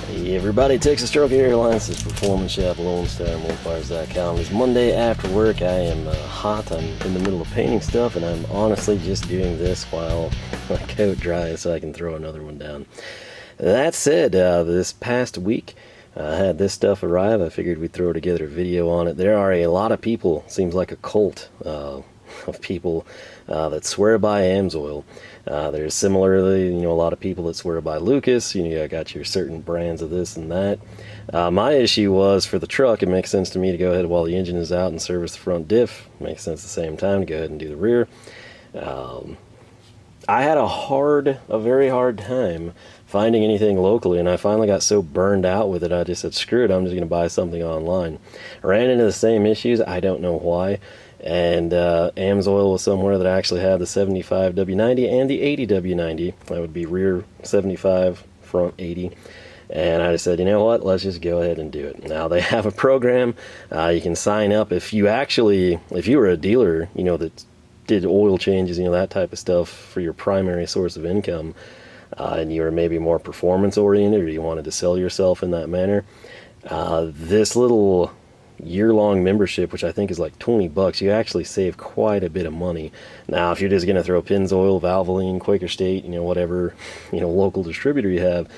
Hey everybody, Texas Truck Airlines, this is Performance Shop, Lone Star, Motorsports.com. It's Monday after work. I am hot. I'm in the middle of painting stuff, and I'm honestly just doing this while my coat dries so I can throw another one down. That said, this past week I had this stuff arrive. I figured we'd throw together a video on it. There are a lot of people, seems like a cult of people that swear by AMSOil. There's similarly, a lot of people that swear by Lucas. You got your certain brands of this and that. My issue was, for the truck, it makes sense to me to go ahead while the engine is out and service the front diff. Makes sense at the same time to go ahead and do the rear. I had a very hard time finding anything locally, and I finally got so burned out with it, I just said, screw it, I'm just going to buy something online. I ran into the same issues, I don't know why, and AMSOil was somewhere that actually had the 75 W90 and the 80 W90. That would be rear 75, front 80. And I just said, you know what, let's just go ahead and do it. Now, they have a program. You can sign up if you were a dealer, that did oil changes, that type of stuff for your primary source of income, and you were maybe more performance oriented, or you wanted to sell yourself in that manner. This little year-long membership, which I think is like $20, you actually save quite a bit of money. Now, if you're just going to throw Pennzoil, Valvoline, Quaker State, whatever, local distributor you have,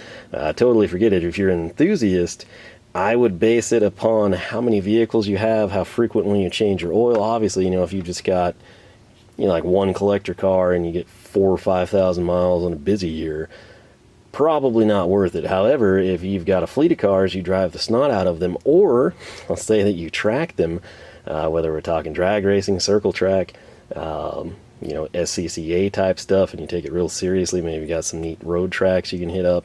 totally forget it. If you're an enthusiast, I would base it upon how many vehicles you have, how frequently you change your oil. Obviously, if you've just got, like one collector car and you get 4,000 or 5,000 miles on a busy year, probably not worth it. However, if you've got a fleet of cars, you drive the snot out of them, or let's say that you track them, whether we're talking drag racing, circle track, SCCA type stuff, and you take it real seriously, maybe you got some neat road tracks you can hit up,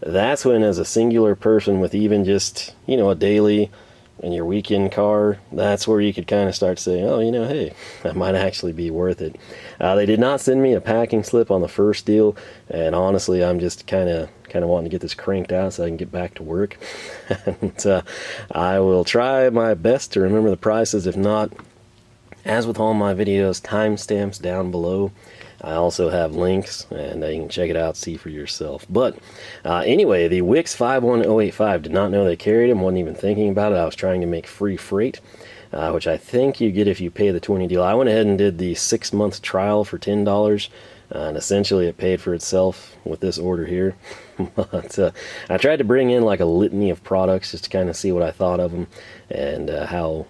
that's when, as a singular person with even just, a daily and your weekend car, that's where you could kind of start saying, oh, hey, that might actually be worth it. They did not send me a packing slip on the first deal, and honestly, I'm just kind of wanting to get this cranked out so I can get back to work. And I will try my best to remember the prices. If not, as with all my videos, timestamps down below. I also have links, and you can check it out, see for yourself. But anyway, the Wix 51085, did not know they carried them, wasn't even thinking about it. I was trying to make free freight, which I think you get if you pay the $20 deal. I went ahead and did the 6-month trial for $10, and essentially it paid for itself with this order here. But I tried to bring in like a litany of products just to kind of see what I thought of them, and how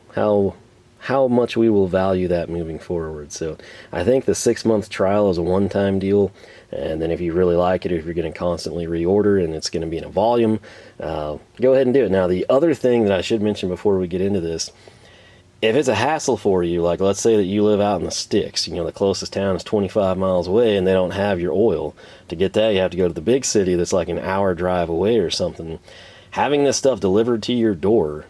much we will value that moving forward. So I think the 6-month trial is a one-time deal, and then if you really like it, or if you're going to constantly reorder and it's going to be in a volume, go ahead and do it. Now, the other thing that I should mention before we get into this, if it's a hassle for you, like let's say that you live out in the sticks, the closest town is 25 miles away and they don't have your oil. To get that, you have to go to the big city that's like an hour drive away or something. Having this stuff delivered to your door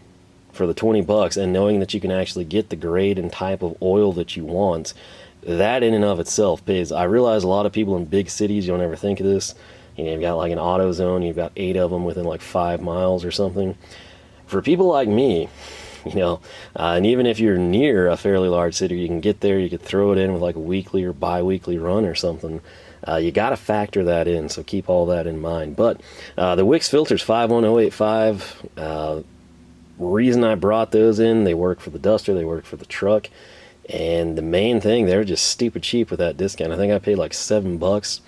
for the $20, and knowing that you can actually get the grade and type of oil that you want, that in and of itself pays. I realize a lot of people in big cities, you don't ever think of this. You've got like an AutoZone, you've got 8 of them within like 5 miles or something. For people like me, and even if you're near a fairly large city, you can get there, you could throw it in with like a weekly or bi-weekly run or something. You got to factor that in, so keep all that in mind. But the Wix filters 51085, reason I brought those in, they work for the Duster, they work for the truck, and the main thing, they're just stupid cheap with that discount. I think I paid like $7,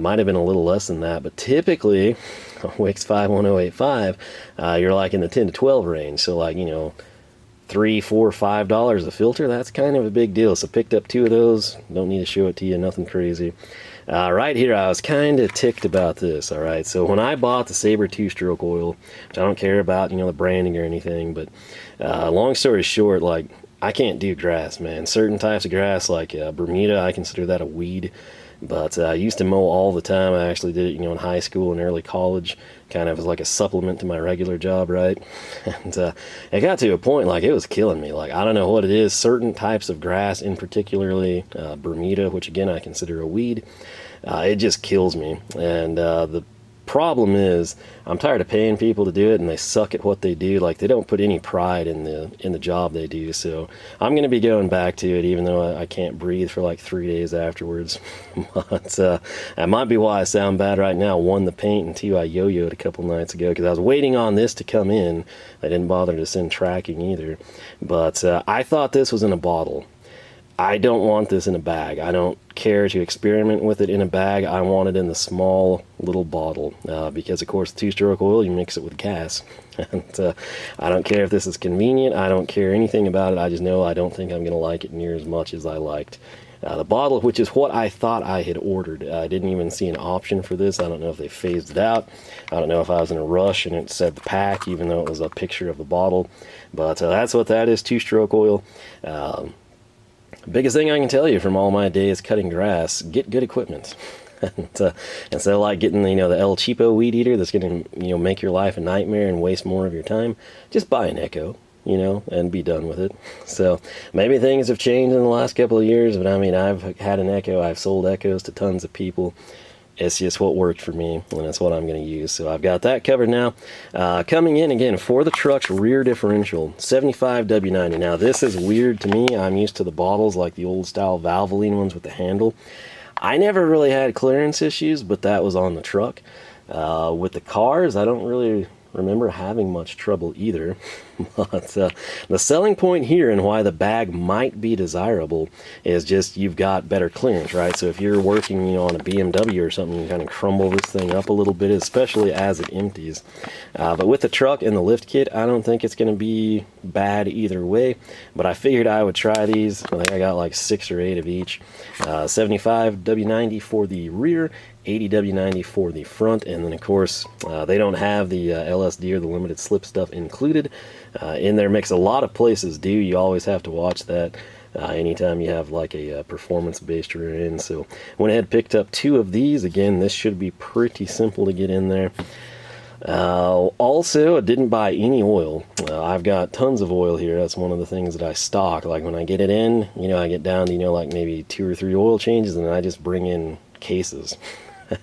might have been a little less than that, but typically Wix 51085, you're like in the 10 to 12 range, so like, $3, $4, $5 a filter, that's kind of a big deal. So picked up 2 of those, don't need to show it to you, nothing crazy. Right here, I was kind of ticked about this, alright? So when I bought the Saber 2-stroke oil, which I don't care about, the branding or anything, but long story short, like, I can't do grass, man. Certain types of grass, like Bermuda, I consider that a weed, but I used to mow all the time. I actually did it, in high school and early college, kind of as like a supplement to my regular job, right? And it got to a point, like, it was killing me. Like, I don't know what it is, certain types of grass, in particularly Bermuda, which again I consider a weed, it just kills me. And the problem is I'm tired of paying people to do it, and they suck at what they do. Like, they don't put any pride in the job they do. So I'm going to be going back to it, even though I can't breathe for like 3 days afterwards. But that might be why I sound bad right now. One, the paint, and two, I yo-yoed a couple nights ago because I was waiting on this to come in. I didn't bother to send tracking either. But I thought this was in a bottle. I don't want this in a bag. I don't care to experiment with it in a bag. I want it in the small little bottle because, of course, two-stroke oil, you mix it with gas. And I don't care if this is convenient. I don't care anything about it. I just know I don't think I'm going to like it near as much as I liked the bottle, which is what I thought I had ordered. I didn't even see an option for this. I don't know if they phased it out. I don't know if I was in a rush and it said the pack, even though it was a picture of the bottle. But that's what that is, two-stroke oil. Biggest thing I can tell you from all my days cutting grass, get good equipment. Instead of like getting, the El Cheapo weed eater that's going to, make your life a nightmare and waste more of your time, just buy an Echo, and be done with it. So maybe things have changed in the last couple of years, but I mean, I've had an Echo, I've sold Echoes to tons of people. It's just what worked for me, and that's what I'm going to use. So I've got that covered now. Coming in, again, for the truck's rear differential, 75 W90. Now, this is weird to me. I'm used to the bottles, like the old-style Valvoline ones with the handle. I never really had clearance issues, but that was on the truck. With the cars, I don't really remember having much trouble either. But the selling point here and why the bag might be desirable is just you've got better clearance, right? So if you're working, on a BMW or something, you kind of crumble this thing up a little bit, especially as it empties. But with the truck and the lift kit, I don't think it's going to be bad either way. But I figured I would try these. I think I got like 6 or 8 of each. 75 W90 for the rear, 80 W90 for the front, and then of course they don't have the LSD or the limited slip stuff included in their mix. A lot of places do. You always have to watch that anytime you have like a performance-based rear end. So went ahead, picked up 2 of these. Again, this should be pretty simple to get in there. Also, I didn't buy any oil. I've got tons of oil here. That's one of the things that I stock. Like when I get it in, I get down to, like maybe 2 or 3 oil changes, and I just bring in cases.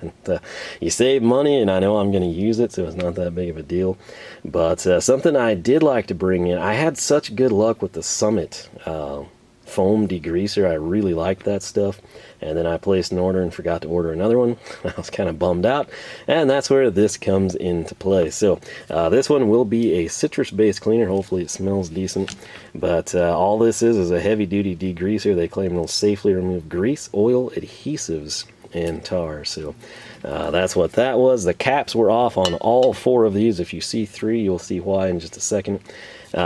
And you save money, and I know I'm going to use it, so it's not that big of a deal. But something I did like to bring in, I had such good luck with the Summit foam degreaser. I really liked that stuff, and then I placed an order and forgot to order another one. I was kind of bummed out, and that's where this comes into play. So this one will be a citrus-based cleaner. Hopefully it smells decent, but all this is a heavy-duty degreaser. They claim it'll safely remove grease, oil, adhesives, and tar. So that's what that was. The caps were off on all 4 of these. If you see 3, you'll see why in just a second.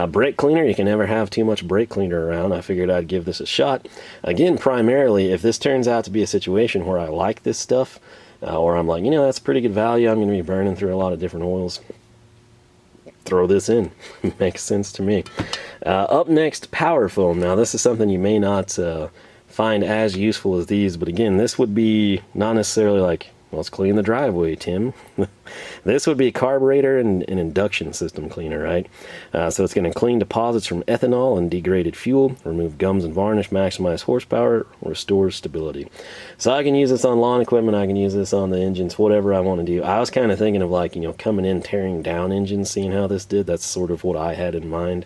Brake cleaner, you can never have too much brake cleaner around. I figured I'd give this a shot. Again, primarily, if this turns out to be a situation where I like this stuff, or I'm like, that's pretty good value, I'm going to be burning through a lot of different oils, throw this in. Makes sense to me. Up next, power foam. Now, this is something you may not find as useful as these, but again, this would be not necessarily like, let's clean the driveway, Tim. This would be carburetor and an induction system cleaner, right? So it's going to clean deposits from ethanol and degraded fuel, remove gums and varnish, maximize horsepower, restore stability. So I can use this on lawn equipment, I can use this on the engines, whatever I want to do. I was kind of thinking of like, coming in, tearing down engines, seeing how this did. That's sort of what I had in mind.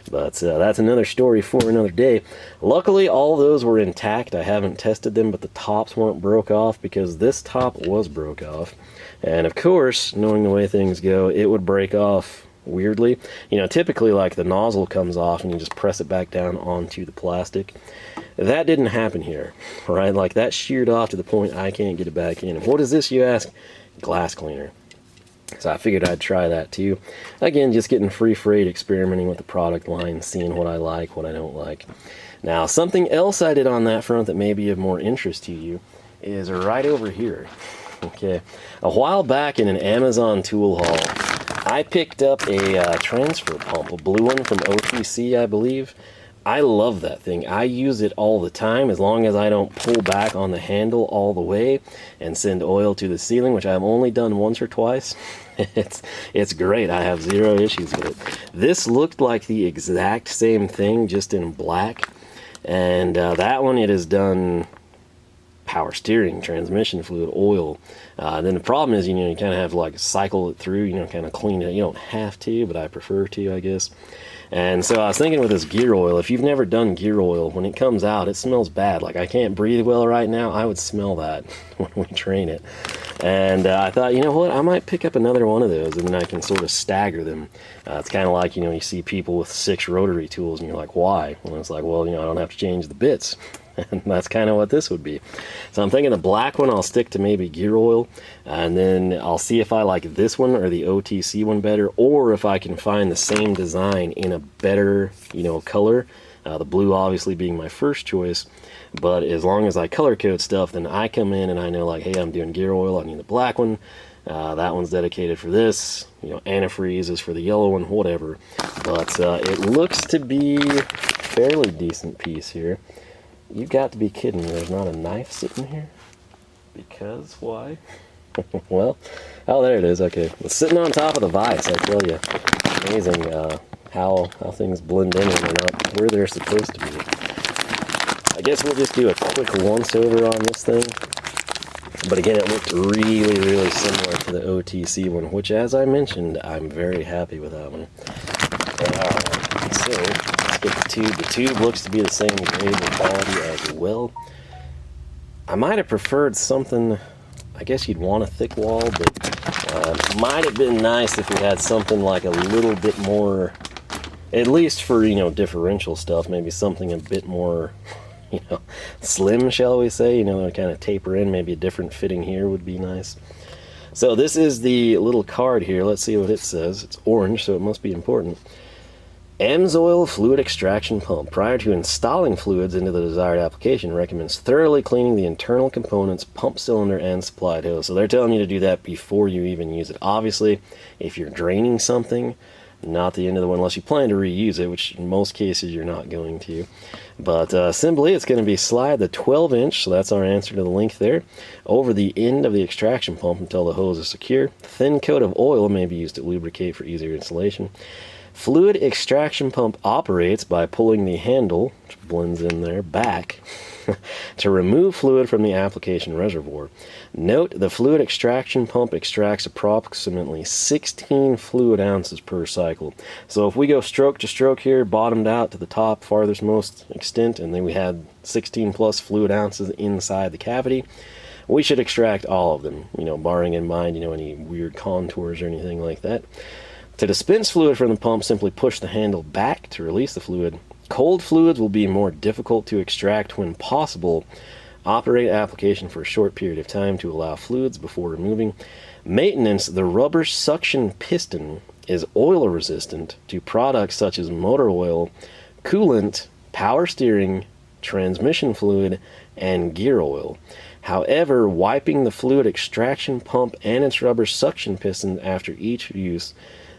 But that's another story for another day. Luckily, all those were intact. I haven't tested them, but the tops weren't broke off, because this top was broke off. And of course, knowing the way things go, it would break off weirdly. Typically like the nozzle comes off and you just press it back down onto the plastic. That didn't happen here, right? Like that sheared off to the point I can't get it back in. What is this, you ask? Glass cleaner. So I figured I'd try that too. Again, just getting free freight, experimenting with the product line, seeing what I like, what I don't like. Now, something else I did on that front that may be of more interest to you is right over here. Okay, a while back in an Amazon tool haul, I picked up a transfer pump, a blue one from OTC, I believe. I love that thing. I use it all the time, as long as I don't pull back on the handle all the way and send oil to the ceiling, which I've only done once or twice. It's great. I have 0 issues with it. This looked like the exact same thing, just in black. And that one, it has done power steering, transmission fluid, oil. Then the problem is, you know, you kind of have to like cycle it through, you know, kind of clean it. You don't have to, but I prefer to, I guess. And so I was thinking with this gear oil, if you've never done gear oil, when it comes out, it smells bad. Like I can't breathe well right now. I would smell that when we train it. And I thought, you know what, I might pick up another one of those, and then I can sort of stagger them. It's kind of like, you know, you see people with 6 rotary tools, and you're like, why? Well, it's like, well, you know, I don't have to change the bits. And that's kind of what this would be. So I'm thinking the black one, I'll stick to maybe gear oil, and then I'll see if I like this one or the OTC one better, or if I can find the same design in a better, you know, color. The blue obviously being my first choice, but as long as I color code stuff, then I come in and I know like, hey, I'm doing gear oil, I need the black one. That one's dedicated for this, you know, antifreeze is for the yellow one, whatever. But it looks to be a fairly decent piece here. You've got to be kidding me, there's not a knife sitting here? Because why? Well, oh, there it is, okay. It's sitting on top of the vise, I tell you. Amazing how things blend in when they're not where they're supposed to be. I guess we'll just do a quick once-over on this thing. But again, it looked really, really similar to the OTC one, which, as I mentioned, I'm very happy with that one. So, let's get the tube. The tube looks to be the same grade and quality as well. I might have preferred something, I guess you'd want a thick wall, but might have been nice if we had something like a little bit more, at least for, you know, differential stuff, maybe something a bit more, you know, slim, shall we say, you know, kind of taper in, maybe a different fitting here would be nice. So this is the little card here. Let's see what it says. It's orange, so it must be important. AMSOil Fluid Extraction Pump. Prior to installing fluids into the desired application, recommends thoroughly cleaning the internal components, pump cylinder, and supplied hose. So they're telling you to do that before you even use it. Obviously, if you're draining something, not the end of the one unless you plan to reuse it, which in most cases you're not going to. But simply, it's going to be slide the 12-inch, so that's our answer to the link there, over the end of the extraction pump until the hose is secure. Thin coat of oil may be used to lubricate for easier installation. Fluid extraction pump operates by pulling the handle, which blends in there, back to remove fluid from the application reservoir. Note, the fluid extraction pump extracts approximately 16 fluid ounces per cycle. So if we go stroke to stroke here, bottomed out to the top, farthest most extent, and then we had 16 plus fluid ounces inside the cavity, we should extract all of them, you know, barring in mind, you know, any weird contours or anything like that. To dispense fluid from the pump, simply push the handle back to release the fluid. Cold fluids will be more difficult to extract when possible. Operate application for a short period of time to allow fluids before removing. Maintenance, the rubber suction piston is oil resistant to products such as motor oil, coolant, power steering, transmission fluid, and gear oil. However, wiping the fluid extraction pump and its rubber suction piston after each use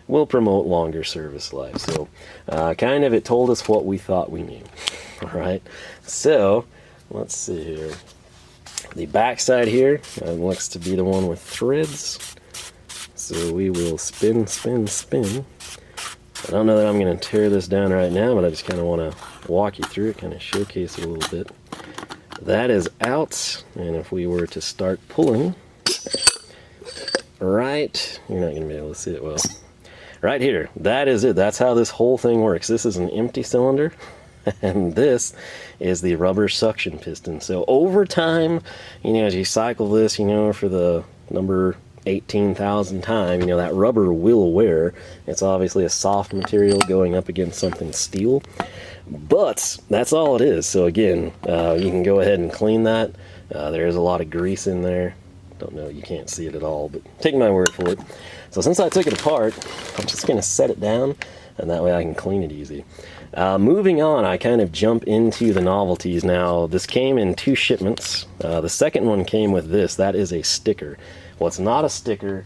will promote longer service life. So kind of it told us what we thought we knew. All right, so let's see here. The back side here looks to be the one with threads. So we will spin, spin, spin. I don't know that I'm going to tear this down right now, but I just kind of want to walk you through it, kind of showcase it a little bit. That is out, and if we were to start pulling, right, you're not going to be able to see it well. Right here, that is it. That's how this whole thing works. This is an empty cylinder, and this is the rubber suction piston. So over time, you know, as you cycle this, you know, for the number 18,000 time, you know, that rubber will wear. It's obviously a soft material going up against something steel, but that's all it is. So again, you can go ahead and clean that. There is a lot of grease in there. Don't know, you can't see it at all, but take my word for it. So since I took it apart, I'm just going to set it down, and that way I can clean it easy. Moving on, I kind of jump into the novelties now. This came in 2 shipments. The second one came with this. That is a sticker. What's not a sticker,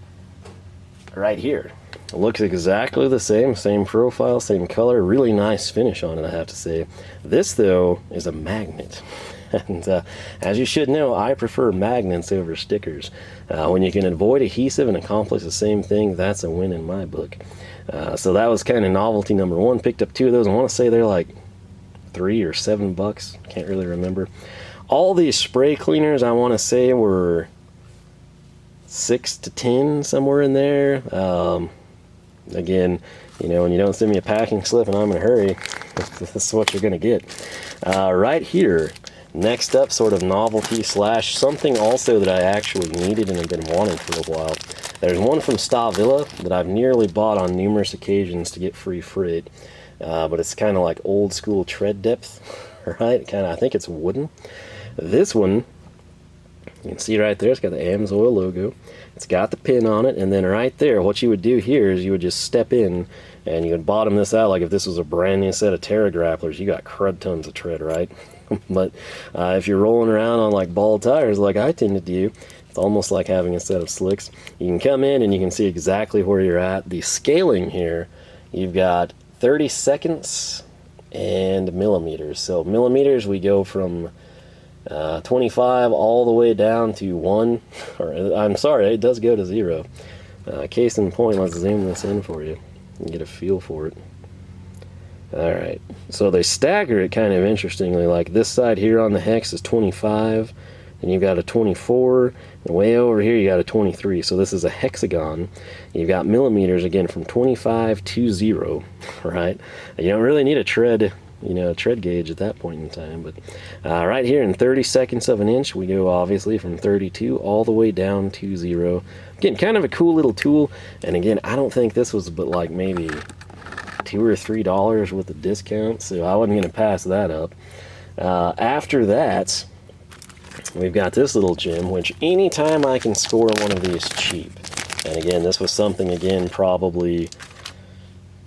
right here. It looks exactly the same profile, same color, really nice finish on it, I have to say. This, though, is a magnet. And as you should know, I prefer magnets over stickers. When you can avoid adhesive and accomplish the same thing, that's a win in my book. So that was kind of novelty number 1. Picked up 2 of those. I want to say they're like $3 or $7. Can't really remember. All these spray cleaners, I want to say, were 6 to 10, somewhere in there. Again, you know, when you don't send me a packing slip and I'm in a hurry, this is what you're going to get. Right here, next up, sort of novelty slash something also that I actually needed and have been wanting for a while. There's one from Stavilla that I've nearly bought on numerous occasions to get free freight, but it's kind of like old school tread depth, right? Kind of, I think it's wooden. This one, you can see right there, it's got the AMSOil logo. It's got the pin on it, and then right there, what you would do here is you would just step in and you would bottom this out like if this was a brand new set of Terra grapplers. You got crud tons of tread, right? But if you're rolling around on like bald tires like I tend to do, it's almost like having a set of slicks. You can come in and you can see exactly where you're at. The scaling here, you've got 30 seconds and millimeters. So millimeters, we go from 25 all the way down to 1, or I'm sorry, it does go to 0. Case in point, let's zoom this in for you and get a feel for it. Alright, so they stagger it kind of interestingly, like this side here on the hex is 25, and you've got a 24, and way over here you got a 23, so this is a hexagon. You've got millimeters again from 25 to 0, right? You don't really need a tread, you know, tread gauge at that point in time, but right here in 30 seconds of an inch, we go obviously from 32 all the way down to 0. Again, kind of a cool little tool, and again, I don't think this was but like maybe $2 or $3 with the discount, so I wasn't going to pass that up. After that, we've got this little gem, which anytime I can score one of these cheap, and again, this was something, again, probably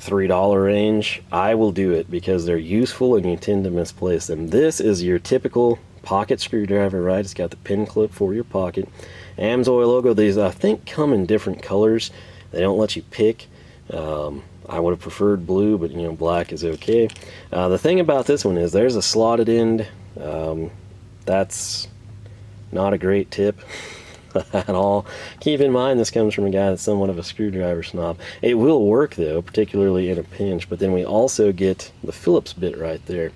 $3 range, I will do it because they're useful and you tend to misplace them. This is your typical pocket screwdriver, right? It's got the pin clip for your pocket. AMSOil logo. These, I think, come in different colors. They don't let you pick. I would have preferred blue, but, you know, black is okay. The thing about this one is there's a slotted end. That's not a great tip at all. Keep in mind this comes from a guy that's somewhat of a screwdriver snob. It will work though, particularly in a pinch, but then we also get the Phillips bit right there.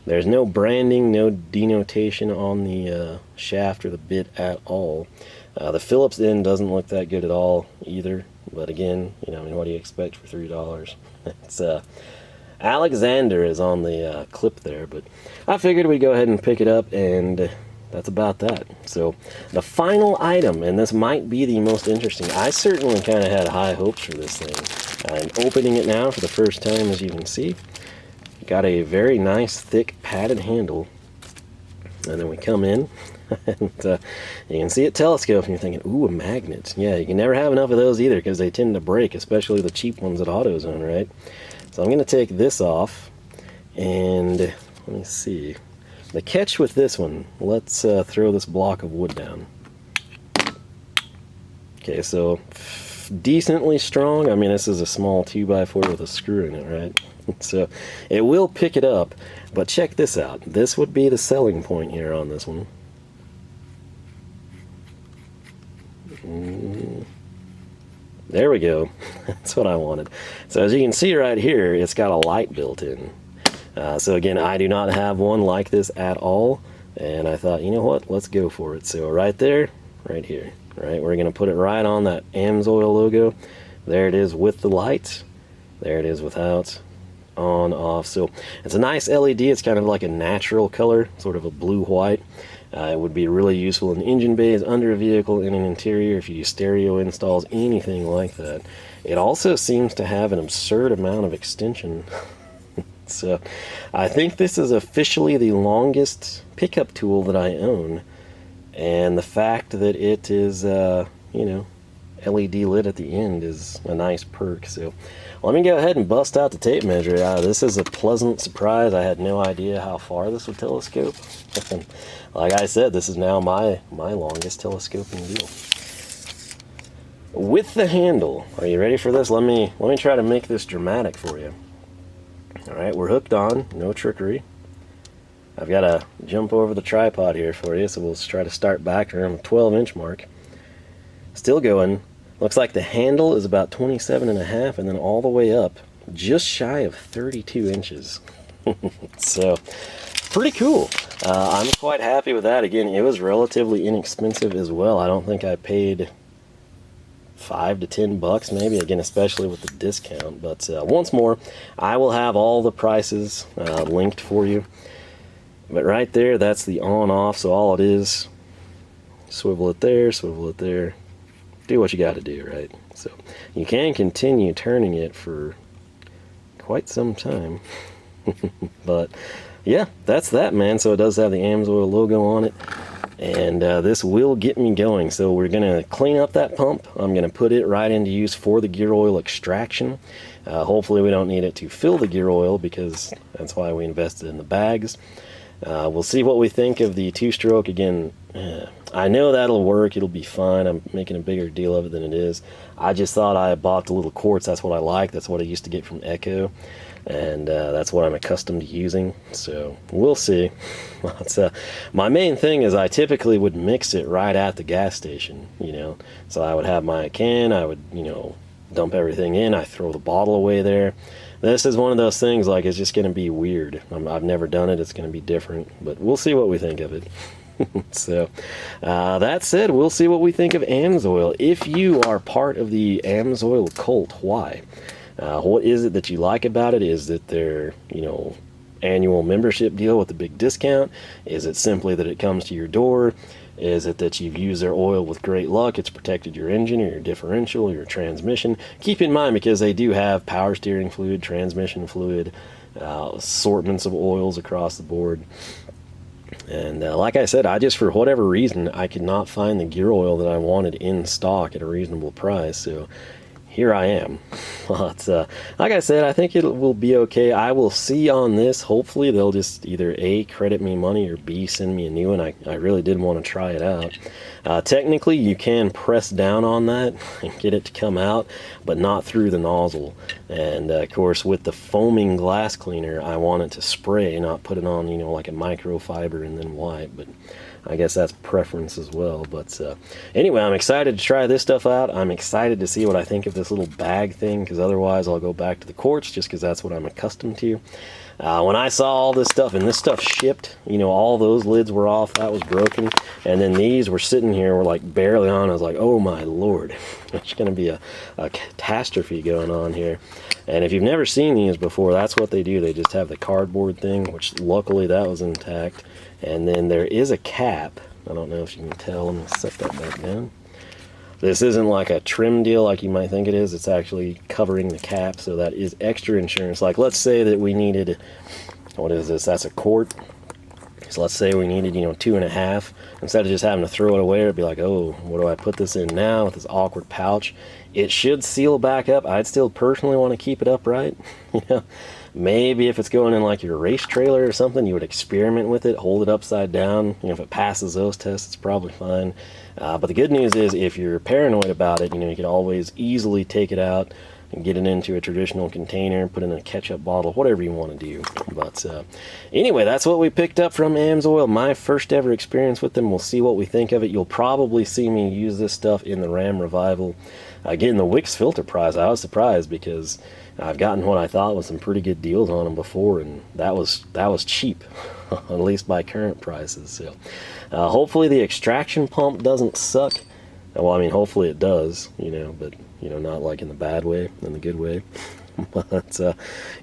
There's no branding, no denotation on the shaft or the bit at all. The Phillips end doesn't look that good at all either, but again, you know, I mean, what do you expect for $3? It's Alexander is on the clip there, but I figured we'd go ahead and pick it up, and that's about that. So the final item, and this might be the most interesting. I certainly kind of had high hopes for this thing. I'm opening it now for the first time, as you can see. Got a very nice thick padded handle, and then we come in and you can see it telescope, and you're thinking, ooh, a magnet. Yeah, you can never have enough of those either because they tend to break, especially the cheap ones at AutoZone, right? So I'm going to take this off, and let me see. The catch with this one, let's throw this block of wood down. Okay, so decently strong. I mean, this is a small 2x4 with a screw in it, right? So it will pick it up, but check this out. This would be the selling point here on this one. There we go. That's what I wanted. So as you can see right here, it's got a light built in. So again, I do not have one like this at all, and I thought, you know what, let's go for it. So right there, right here, right, we're going to put it right on that AMSOil logo. There it is with the lights. There it is without. On, off. So it's a nice LED. It's kind of like a natural color, sort of a blue-white. It would be really useful in engine bays, under a vehicle, in an interior, if you do stereo installs, anything like that. It also seems to have an absurd amount of extension. So I think this is officially the longest pickup tool that I own, and the fact that it is, you know, LED lit at the end is a nice perk. So let me go ahead and bust out the tape measure. This is a pleasant surprise. I had no idea how far this would telescope. Like I said, this is now my longest telescoping deal. With the handle, are you ready for this? Let me try to make this dramatic for you. All right, we're hooked on, no trickery. I've got to jump over the tripod here for you, so we'll try to start back around the 12-inch mark. Still going. Looks like the handle is about 27.5, and then all the way up, just shy of 32 inches. So pretty cool. I'm quite happy with that. Again, it was relatively inexpensive as well. I don't think I paid $5 to $10 maybe, again, especially with the discount. But once more, I will have all the prices linked for you. But right there, that's the on-off, so all it is, swivel it there, do what you got to do, right? So you can continue turning it for quite some time. But yeah, that's that, man. So it does have the AMSOil logo on it, and this will get me going. So we're gonna clean up that pump. I'm gonna put it right into use for the gear oil extraction. Hopefully we don't need it to fill the gear oil, because that's why we invested in the bags. We'll see what we think of the two-stroke. Again, I know that'll work, it'll be fine. I'm making a bigger deal of it than it is. I just thought I bought the little quarts. That's what I like. That's what I used to get from Echo, and that's what I'm accustomed to using. So we'll see. But, my main thing is I typically would mix it right at the gas station, you know. So I would have my can, I would, you know, dump everything in, I throw the bottle away there. This is one of those things, like, it's just going to be weird. I've never done it. It's going to be different, but we'll see what we think of it. So that said, we'll see what we think of AMSOil. If you are part of the AMSOil cult, why? What is it that you like about it? Is it their, you know, annual membership deal with the big discount? Is it simply that it comes to your door? Is it that you've used their oil with great luck, it's protected your engine or your differential or your transmission? Keep in mind, because they do have power steering fluid, transmission fluid, assortments of oils across the board. And like I said, I just, for whatever reason, I could not find the gear oil that I wanted in stock at a reasonable price. So here I am. But like I said, I think it will be okay. I will see on this. Hopefully they'll just either A, credit me money, or B, send me a new one. I really did want to try it out. Technically, you can press down on that and get it to come out, but not through the nozzle. And of course, with the foaming glass cleaner, I want it to spray, not put it on, you know, like a microfiber and then wipe. But I guess that's preference as well. But anyway, I'm excited to try this stuff out. I'm excited to see what I think of this little bag thing, because otherwise I'll go back to the quartz, just because that's what I'm accustomed to. When I saw all this stuff, and this stuff shipped, you know, all those lids were off, that was broken, and then these were sitting here, were like barely on. I was like, oh my lord, there's going to be a catastrophe going on here. And if you've never seen these before, that's what they do. They just have the cardboard thing, which luckily that was intact. And then there is a cap. I don't know if you can tell. Let me set that back down. This isn't like a trim deal like you might think it is. It's actually covering the cap, so that is extra insurance. Like, let's say that we needed, what is this? That's a quart. So let's say we needed, you know, 2.5. Instead of just having to throw it away, it'd be like, oh, what do I put this in now with this awkward pouch? It should seal back up. I'd still personally want to keep it upright. You know, maybe if it's going in like your race trailer or something, you would experiment with it, hold it upside down. You know, if it passes those tests, it's probably fine. But the good news is, if you're paranoid about it, you know, you can always easily take it out and get it into a traditional container, put it in a ketchup bottle, whatever you want to do. But anyway, that's what we picked up from AMSOil. My first ever experience with them. We'll see what we think of it. You'll probably see me use this stuff in the Ram Revival. Getting the Wix filter prize, I was surprised, because I've gotten what I thought was some pretty good deals on them before, and that was cheap, at least by current prices. So hopefully the extraction pump doesn't suck. Well, I mean, hopefully it does, you know, but, you know, not like in the bad way, in the good way. But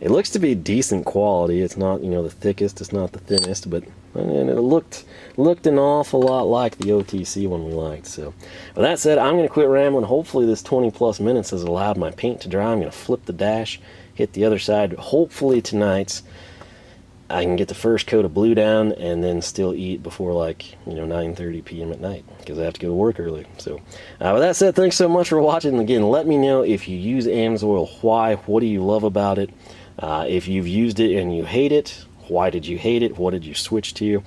it looks to be decent quality. It's not, you know, the thickest, it's not the thinnest, but and it looked an awful lot like the OTC one we liked. So with that said, I'm going to quit rambling. Hopefully this 20 plus minutes has allowed my paint to dry. I'm going to flip the dash, hit the other side. Hopefully tonight I can get the first coat of blue down and then still eat before, like, you know, 9:30 p.m. at night, because I have to go to work early. So with that said, thanks so much for watching. Again, let me know if you use AMSOil, why, what do you love about it? If you've used it and you hate it, why did you hate it? What did you switch to?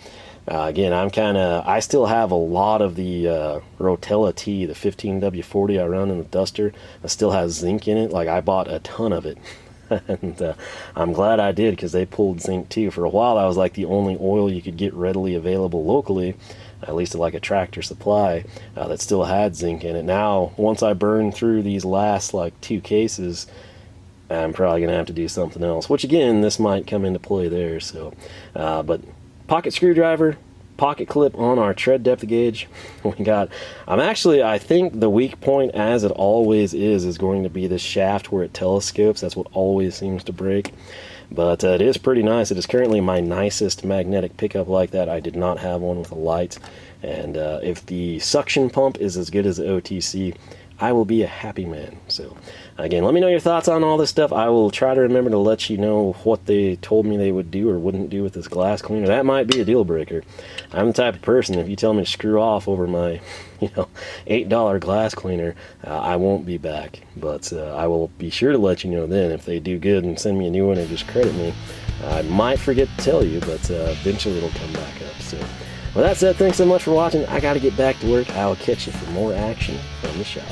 Again, I still have a lot of the Rotella T, the 15W40 I run in the Duster. It still has zinc in it. Like, I bought a ton of it. And I'm glad I did, because they pulled zinc too. For a while, that was like the only oil you could get readily available locally, at least at like a Tractor Supply, that still had zinc in it. Now, once I burn through these last like 2 cases, I'm probably going to have to do something else, which again, this might come into play there. So, but pocket screwdriver, pocket clip on our tread depth gauge. I think the weak point, as it always is going to be the shaft where it telescopes. That's what always seems to break. But it is pretty nice. It is currently my nicest magnetic pickup like that. I did not have one with a light. And if the suction pump is as good as the OTC, I will be a happy man. So again, let me know your thoughts on all this stuff. I will try to remember to let you know what they told me they would do or wouldn't do with this glass cleaner. That might be a deal breaker. I'm the type of person, if you tell me to screw off over my $8 glass cleaner, I won't be back. But I will be sure to let you know then if they do good and send me a new one or just credit me. I might forget to tell you, but eventually it'll come back up. So with that said, thanks so much for watching. I got to get back to work. I'll catch you for more action from the shop.